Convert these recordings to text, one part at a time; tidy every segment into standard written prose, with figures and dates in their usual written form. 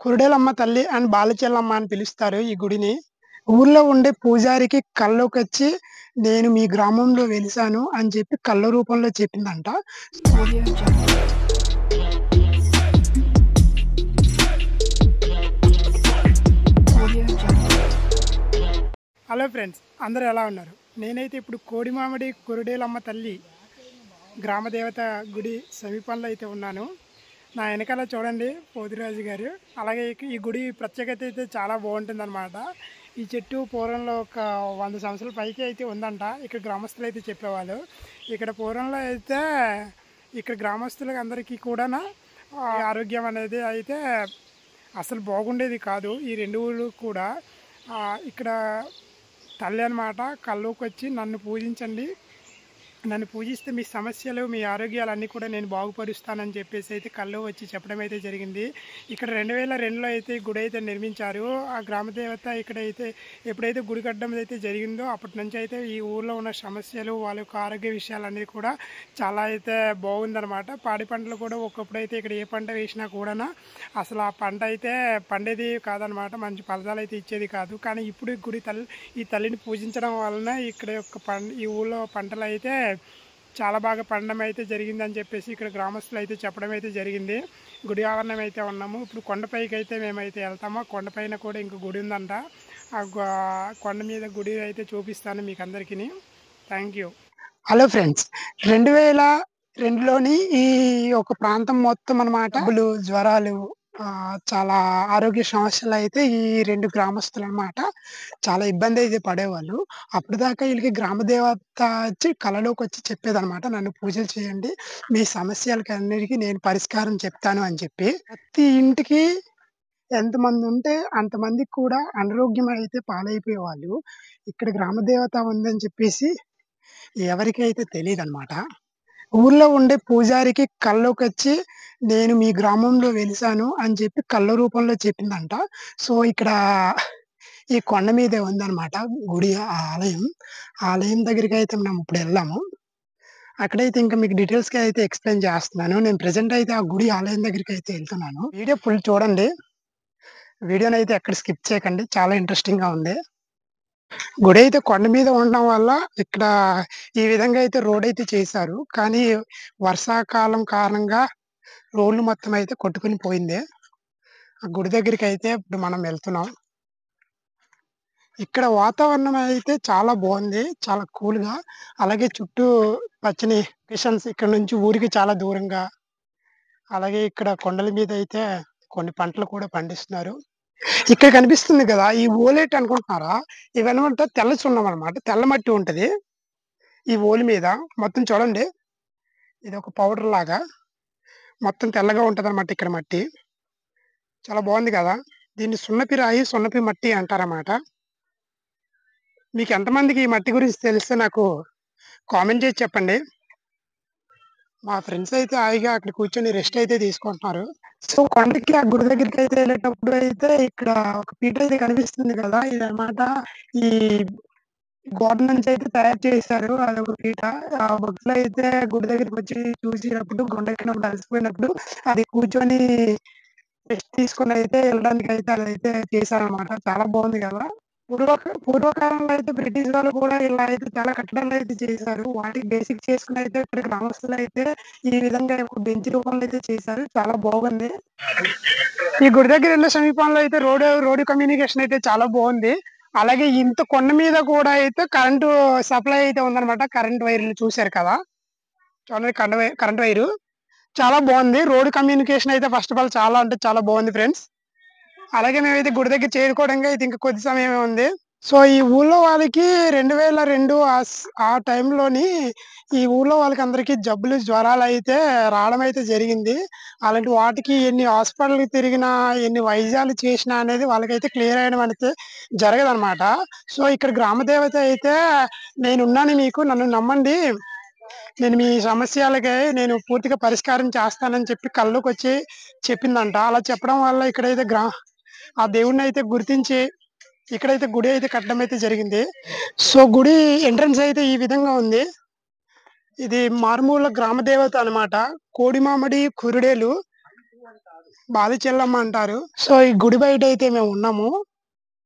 కురుడేలమ్మ తల్లి అండ్ బాలచెల్లమ్మ అని పిలుస్తారు ఈ గుడిని. ఊర్లో ఉండే పూజారికి కల్లోకొచ్చి, "నేను మీ గ్రామంలో వెలిసాను" అని చెప్పి కళ్ళ రూపంలో చెప్పిందంట. Audio Jungle. Audio Jungle. Hello friends, అందరూ ఎలా ఉన్నారు? నేనైతే ఇప్పుడు కోడిమామిడి కురుడేలమ్మ తల్లి గ్రామదేవత గుడి సమీపంలో అయితే ఉన్నాను. నా వెనకాల చూడండి పోతిరాజు గారు. అలాగే ఈ గుడి ప్రత్యేకత అయితే చాలా బాగుంటుందన్నమాట. ఈ చెట్టు పూర్వంలో ఒక 100 సంవత్సరాల పైకి అయితే ఉందంట. ఇక్కడ గ్రామస్తులు అయితే చెప్పేవాళ్ళు. ఇక్కడ పూర్వంలో అయితే ఇక్కడ గ్రామస్తులకు అందరికీ కూడా ఆరోగ్యం అనేది అయితే అసలు బాగుండేది కాదు. ఈ రెండు ఊళ్ళు కూడా ఇక్కడ తల్లి అనమాట కల్లోకి వచ్చి, నన్ను పూజించండి, నన్ను పూజిస్తే మీ సమస్యలు మీ ఆరోగ్యాలన్నీ కూడా నేను బాగుపరుస్తానని చెప్పేసి అయితే కల్లో వచ్చి చెప్పడం అయితే జరిగింది. ఇక్కడ 2002లో అయితే ఈ గుడి అయితే నిర్మించారు. ఆ గ్రామదేవత ఇక్కడైతే ఎప్పుడైతే గుడి కట్టడం అయితే జరిగిందో అప్పటి నుంచి అయితే ఈ ఊర్లో ఉన్న సమస్యలు వాళ్ళ యొక్క ఆరోగ్య విషయాలన్నీ కూడా చాలా అయితే బాగుందన్నమాట. పాడి పంటలు కూడా ఒకప్పుడైతే ఇక్కడ ఏ పంట వేసినా కూడా అసలు ఆ పంట అయితే పండేది కాదనమాట, మంచి ఫలితాలు అయితే ఇచ్చేది కాదు. కానీ ఇప్పుడు ఈ తల్లిని పూజించడం వలన ఇక్కడ యొక్క ఈ ఊళ్ళో పంటలు అయితే చాలా బాగా పండడం అయితే జరిగిందని చెప్పేసి ఇక్కడ గ్రామస్తులు అయితే చెప్పడం అయితే జరిగింది. గుడి ఆవరణం అయితే ఉన్నాము. ఇప్పుడు కొండపైకి అయితే మేమైతే వెళ్తాము. కొండపైన కూడా ఇంకో గుడి ఉందంట. ఆ కొండ మీద గుడి అయితే చూపిస్తాను మీకు అందరికీ. Thank you. హలో ఫ్రెండ్స్, 2002లోని ఈ ఒక ప్రాంతం మొత్తం అనమాట జ్వరాలు, చాలా ఆరోగ్య సమస్యలు అయితే ఈ 2 గ్రామస్తులు అనమాట చాలా ఇబ్బంది అయితే పడేవాళ్ళు. అప్పటిదాకా వీళ్ళకి గ్రామ దేవత వచ్చి కలలోకి వచ్చి చెప్పేదనమాట, నన్ను పూజలు చేయండి, మీ సమస్యలకి అన్నిటికీ నేను పరిష్కారం చెప్తాను అని చెప్పి. ప్రతి ఇంటికి ఎంతమంది ఉంటే అంతమందికి కూడా అనారోగ్యం అయితే పాలైపోయేవాళ్ళు. ఇక్కడ గ్రామ దేవత ఉందని చెప్పేసి ఎవరికైతే తెలీదనమాట. ఊర్లో ఉండే పూజారికి కల్లోకొచ్చి, "నేను మీ గ్రామంలో వెలిసాను" అని చెప్పి కళ్ళ రూపంలో చెప్పిందంట. సో, ఇక్కడ ఈ కొండ మీదే ఉందనమాట గుడి, ఆలయం. ఆలయం దగ్గరికైతే మనం ఇప్పుడు ఎళ్ళాము. అక్కడైతే ఇంకా మీకు డీటెయిల్స్‌గా అయితే ఎక్స్‌ప్లెయిన్ చేస్తున్నాను. నేను ప్రెజెంట్ అయితే ఆ గుడి ఆలయం దగ్గరికైతే ఎళ్తున్నాను. వీడియో ఫుల్ చూడండి. వీడియోనైతే ఎక్కడ స్కిప్ చేయకండి. చాలా ఇంట్రెస్టింగ్‌గా ఉంది. గుడి అయితే కొండ మీద ఉండడం వల్ల ఇక్కడ ఈ విధంగా అయితే రోడ్ అయితే చేశారు. కానీ వర్షాకాలం కారణంగా రోడ్లు మొత్తం అయితే కొట్టుకొని పోయింది. ఆ గుడి దగ్గరికైతే ఇప్పుడు మనం వెళ్తున్నాం. ఇక్కడ వాతావరణం అయితే చాలా బాగుంది. చాలా కూల్‌గా. అలాగే చుట్టూ పచ్చని లొకేషన్స్ ఇక్కడ నుంచి ఊరికి చాలా దూరంగా. అలాగే ఇక్కడ కొండల మీద అయితే కొన్ని పంటలు కూడా పండిస్తున్నారు. ఇక్కడ కనిపిస్తుంది కదా! ఈ ఓలేటి అనుకుంటున్నారా? ఇవన్నమాట తెల్ల సున్నం అనమాట. తెల్ల మట్టి ఉంటది. ఈ ఓలి మీద మొత్తం చూడండి. ఇదొక పౌడర్ లాగా మొత్తం తెల్లగా ఉంటదనమాట ఇక్కడ మట్టి. చాలా బాగుంది కదా! దీన్ని సున్నపు రాయి, సున్నపు మట్టి అంటారన్నమాట. మీకు ఎంతమందికి ఈ మట్టి గురించి తెలిస్తే నాకు కామెంట్ చేసి చెప్పండి. మా ఫ్రెండ్స్ అయితే హాయిగా అక్కడ కూర్చొని రెస్ట్ అయితే తీసుకుంటున్నారు. సో, కొండకి ఆ గుడి దగ్గరికైతే వెళ్ళేటప్పుడు అయితే ఇక్కడ ఒక పీట అయితే కనిపిస్తుంది కదా! ఇదనమాట ఈ గోడ నుంచి అయితే తయారు చేశారు. అదొక పీట. ఆ భక్తులైతే గుడి దగ్గరికొచ్చి చూసినప్పుడు, కొండెక్కినప్పుడు అలసిపోయినప్పుడు అది కూర్చొని రెస్ట్ తీసుకొని అయితే వెళ్ళడానికైతే అదైతే చేశారనమాట. చాలా బాగుంది కదా! పూర్వకాలంలో అయితే బ్రిటిష్ వాళ్ళు కూడా ఇలా అయితే చాలా కట్టడాలు అయితే చేశారు. వాటికి బేసిక్ చేసుకొని అయితే ఇక్కడ గ్రామస్తులు అయితే ఈ విధంగా ఒక బెంచ్ రూపంలో అయితే చేశారు. చాలా బాగుంది. ఈ గుడి దగ్గర వెళ్ళే సమీపంలో అయితే రోడ్డు కమ్యూనికేషన్ అయితే చాలా బాగుంది. అలాగే ఇంత కొండ మీద కూడా అయితే కరెంటు సప్లై అయితే ఉందన్నమాట. కరెంట్ వైర్లు చూశారు కదా! చూడండి, కరెంట్ వైరు చాలా బాగుంది. రోడ్ కమ్యూనికేషన్ అయితే ఫస్ట్ ఆఫ్ ఆల్ చాలా అంటే చాలా బాగుంది ఫ్రెండ్స్. అలాగే మేమైతే గుడి దగ్గర చేరుకోవడానికి అయితే ఇంకా కొద్ది సమయమే ఉంది. సో, ఈ ఊళ్ళో వాళ్ళకి 2002 ఆ టైంలోని ఈ ఊళ్ళో వాళ్ళకందరికీ జబ్బులు, జ్వరాలయితే రావడం అయితే జరిగింది. అలాంటి వాటికి ఎన్ని హాస్పిటల్‌కి తిరిగినా, ఎన్ని వైద్యాలు చేసినా అనేది వాళ్ళకైతే క్లియర్ అయ్యడం అయితే జరగదనమాట. సో, ఇక్కడ గ్రామదేవత అయితే, "నేనున్నాను మీకు, నన్ను నమ్మండి. నేను మీ సమస్యలకి నేను పూర్తిగా పరిష్కారం చేస్తానని" చెప్పి కల్లోకొచ్చి చెప్పిందంట. అలా చెప్పడం వల్ల ఇక్కడైతే ఆ దేవుడినైతే గుర్తించి ఇక్కడైతే గుడి అయితే కట్టడం అయితే జరిగింది. సో, గుడి ఎంట్రన్స్ అయితే ఈ విధంగా ఉంది. ఇది మారుమూల గ్రామ దేవత అనమాట. కోడిమామిడి కురుడేలు. బాలిచెల్లమ్మ అంటారు. సో, ఈ గుడి బయటైతే మేమున్నాము.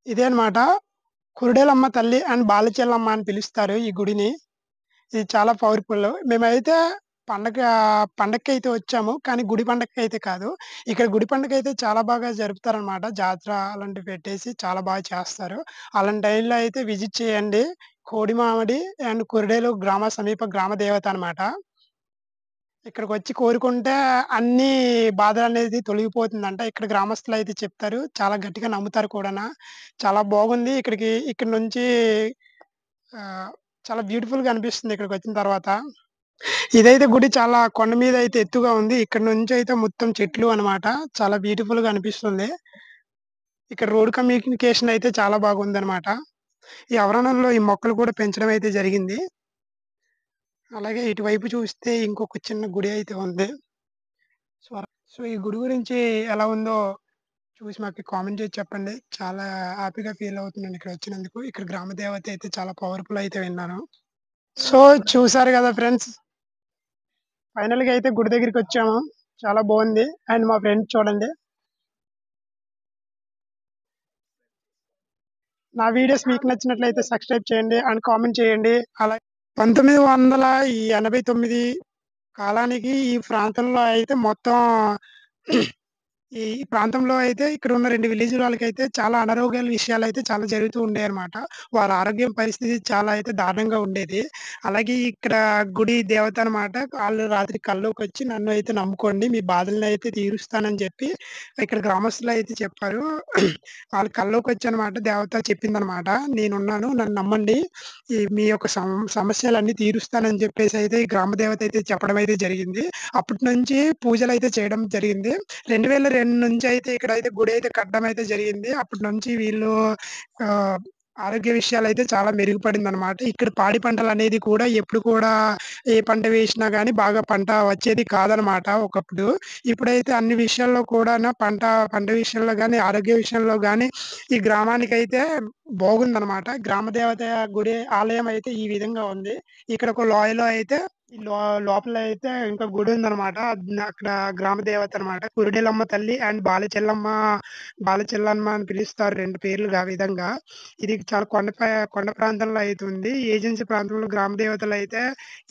ఇదే అన్నమాట. కురుడేలమ్మ తల్లి అండ్ బాలిచెల్లమ్మ అని పిలుస్తారు ఈ గుడిని. ఇది చాలా పవర్‌ఫుల్. మేమైతే పండగ పండగకైతే వచ్చాము. కానీ గుడి పండగకైతే కాదు. ఇక్కడ గుడి పండగైతే చాలా బాగా జరుపుతారనమాట. జాతర అలాంటివి పెట్టేసి చాలా బాగా చేస్తారు. అలాంటి టైంలో అయితే విజిట్ చేయండి. కోడిమామిడి అండ్ కురిడేలు సమీప గ్రామ దేవత అనమాట. ఇక్కడికొచ్చి కోరుకుంటే అన్నీ బాధలనేది తొలగిపోతుందంట. ఇక్కడ గ్రామస్తులైతే చెప్తారు. చాలా గట్టిగా నమ్ముతారు కూడానా. చాలా బాగుంది. ఇక్కడి నుంచి ఆహ్, చాలా బ్యూటిఫుల్‌గా అనిపిస్తుంది ఇక్కడికొచ్చిన తర్వాత. ఇదైతే గుడి చాలా కొండ మీద అయితే ఎత్తుగా ఉంది. ఇక్కడ నుంచయితే మొత్తం చెట్లు అన్నమాట. చాలా బ్యూటిఫుల్‌గా అనిపిస్తుంది. ఇక్కడ రోడ్ కమ్యూనికేషన్ అయితే చాలా బాగుందన్నమాట. ఈ ఆవరణంలో ఈ మొక్కలు కూడా పెంచడం అయితే జరిగింది. అలాగే ఇటువైపు చూస్తే ఇంకొక చిన్న గుడి అయితే ఉంది. సో, సో, ఈ గుడి గురించి ఎలా ఉందో చూసి మాకు కామెంట్ చేసి చెప్పండి. చాలా హ్యాపీగా ఫీల్ అవుతున్నాను ఇక్కడొచ్చినందుకు. ఇక్కడ గ్రామ దేవత అయితే చాలా పవర్‌ఫుల్ అయితే విన్నాను. సో, చూసారు గదా ఫ్రెండ్స్. ఫైనల్‌గా అయితే గుడి దగ్గరికొచ్చాము. చాలా బావుంది. అండ్ మా ఫ్రెండ్స్ చూడండి. నా వీడియోస్ మీకు నచ్చినట్లయితే సబ్స్క్రైబ్ చేయండి అండ్ కామెంట్ చేయండి. అలాగే 1989 కాలానికి ఈ ప్రాంతంలో అయితే మొత్తం ఈ ప్రాంతంలో అయితే ఇక్కడున్న 2 విలేజ్ వాళ్ళకైతే చాలా అనారోగ్యాల విషయాలైతే చాలా జరుగుతూ ఉండేయన్నమాట. వారి ఆరోగ్యం పరిస్థితి చాలా అయితే దారుణంగా ఉండేది. అలాగే ఇక్కడ గుడి దేవత అనమాట. ఆళ్ళు రాత్రి కల్లోకొచ్చి నన్ను అయితే నమ్ముకోండి. మీ బాధలనైతే తీరుస్తానని జెప్పి ఇక్కడ గ్రామస్తులైతే చెప్పారు. ఆళ్ళు కల్లోకొచ్చనమాట దేవత చెప్పిందనమాట. నేనున్నాను. నన్ను నమ్మండి. మీ యొక్క సమస్యలన్నీ తీరుస్తానని జెప్పేసయితే ఈ గ్రామ దేవత అయితే చెప్పడం అయితే జరిగింది. అప్పటి నుంచి పూజలైతే చేయడం జరిగింది. 2002 నుంచయితే ఇక్కడైతే గుడైతే కట్టడం అయితే జరిగింది. అప్పటి నుంచి వీళ్ళు ఆహ్, ఆరోగ్య విషయాలైతే చాలా మెరుగుపడిందనమాట. ఇక్కడ పాడి పంటలనేది కూడా ఎప్పుడు కూడా ఏ పంట వేసినా గాని బాగా పంట వచ్చేది కాదనమాట ఒకప్పుడు. ఇప్పుడైతే అన్ని విషయాల్లో కూడాను పంట విషయంలో గాని, ఆరోగ్య విషయంలో గాని ఈ గ్రామానికైతే బాగుందనమాట. గ్రామ దేవత గుడి ఆలయం అయితే ఈ విధంగా ఉంది. ఇక్కడ ఒక లోయలో అయితే ఈ లో లోపల అయితే ఇంకా గుడుందనమాట. అక్కడ గ్రామ దేవత అనమాట. కురిడెలమ్మ తల్లి అండ్ బాలచెల్లమ్మ అని పిలుస్తారు 2 పేర్లుగా ఆ విధంగా. ఇది చాలా కొండ ప్రాంతంలో అయితే ఉంది. ఏజెన్సీ ప్రాంతంలో గ్రామ దేవతలైతే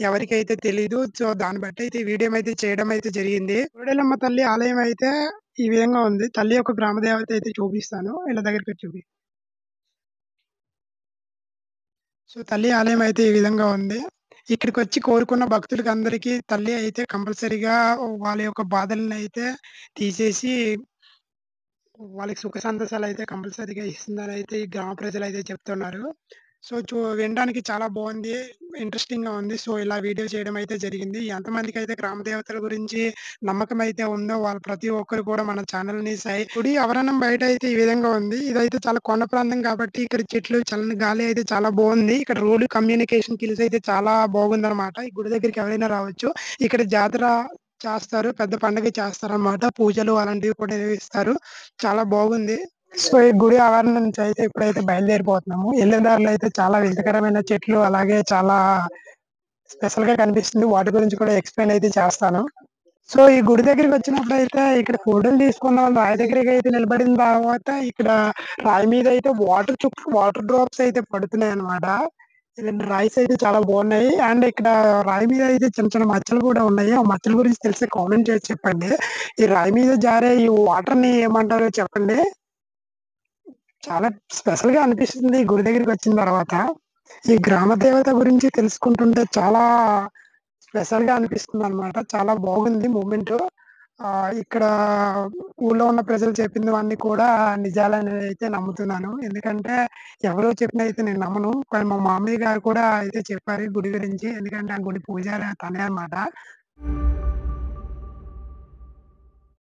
ఎవరికైతే తెలీదు. సో, దాన్ని బట్టి అయితే ఈ వీడియో అయితే చేయడం అయితే జరిగింది. కురిడెలమ్మ తల్లి ఆలయం అయితే ఈ విధంగా ఉంది. తల్లి యొక్క గ్రామ దేవత అయితే చూపిస్తాను. ఇలా దగ్గరికొచ్చి సో, తల్లి ఆలయం అయితే ఈ విధంగా ఉంది. ఇక్కడికొచ్చి కోరుకున్న భక్తులకందరికీ తల్లి అయితే కంపల్సరీగా వాళ్ళ యొక్క బాధలనైతే తీసేసి వాళ్ళకి సుఖ సంతోషాలైతే కంపల్సరీగా ఇస్తుందనైతే ఈ గ్రామ ప్రజలైతే చెప్తున్నారు. సో, వినడానికి చాలా బావుంది. ఇంట్రెస్టింగ్‌గా ఉంది. సో, ఇలా వీడియో చేయడం అయితే జరిగింది. ఎంతమందికైతే గ్రామ దేవతల గురించి నమ్మకమైతే ఉందో వాళ్ళు ప్రతి ఒక్కరు కూడా మన ఛానెల్‌ని గుడి ఆవరణం బయటైతే ఈ విధంగా ఉంది. ఇదైతే చాలా కొండ ప్రాంతం కాబట్టి ఇక్కడ చెట్లు, చల్లని గాలి అయితే చాలా బావుంది. ఇక్కడ రోడ్ కమ్యూనికేషన్ స్కిల్స్ అయితే చాలా బాగుందనమాట. ఈ గుడి దగ్గరికి ఎవరైనా రావచ్చు. ఇక్కడ జాతర చేస్తారు. పెద్ద పండగ చేస్తారనమాట. పూజలు అలాంటివి కూడా నిర్వహిస్తారు. చాలా బాగుంది. సో, ఈ గుడి ఆవరణ నుంచి అయితే ఇప్పుడైతే బయలుదేరిపోతున్నాము. ఎళ్ళే దారిలో అయితే చాలా వింతకరమైన చెట్లు అలాగే చాలా స్పెషల్‌గా కనిపిస్తుంది. వాటి గురించి కూడా ఎక్స్‌ప్లెయిన్ అయితే చేస్తాను. సో, ఈ గుడి దగ్గరికొచ్చినప్పుడైతే ఇక్కడ ఫోటోలు తీసుకున్నాం. రాయి దగ్గరికైతే నిలబడిన తర్వాత ఇక్కడ రాయి మీదయితే వాటర్ డ్రాప్స్ అయితే పడుతున్నాయన్నమాట. ఇలాంటి రాయిస్ అయితే చాలా బాగున్నాయి. అండ్ ఇక్కడ రాయి మీద అయితే చిన్న చిన్న మచ్చలు కూడా ఉన్నాయి. ఆ మచ్చల గురించి తెలిస్తే కామెంట్ చేసి చెప్పండి. ఈ రాయి మీద జారే ఈ వాటర్‌ని ఏమంటారో చెప్పండి. చాలా స్పెషల్‌గా అనిపిస్తుంది ఈ గుడి దగ్గరికొచ్చిన తర్వాత. ఈ గ్రామ దేవత గురించి తెలుసుకుంటుంటే చాలా స్పెషల్‌గా అనిపిస్తుందనమాట. చాలా బాగుంది మూమెంటు. ఇక్కడ ఊర్లో ఉన్న ప్రజలు చెప్పినవన్నీ కూడా నిజాలని అయితే నమ్ముతున్నాను. ఎందుకంటే ఎవరో చెప్పినయితే నేను నమ్మను. కానీ మా మామయ్య గారు కూడా అయితే చెప్పారు ఈ గుడి గురించి. ఎందుకంటే ఆ గుడి పూజారి తనే అనమాట.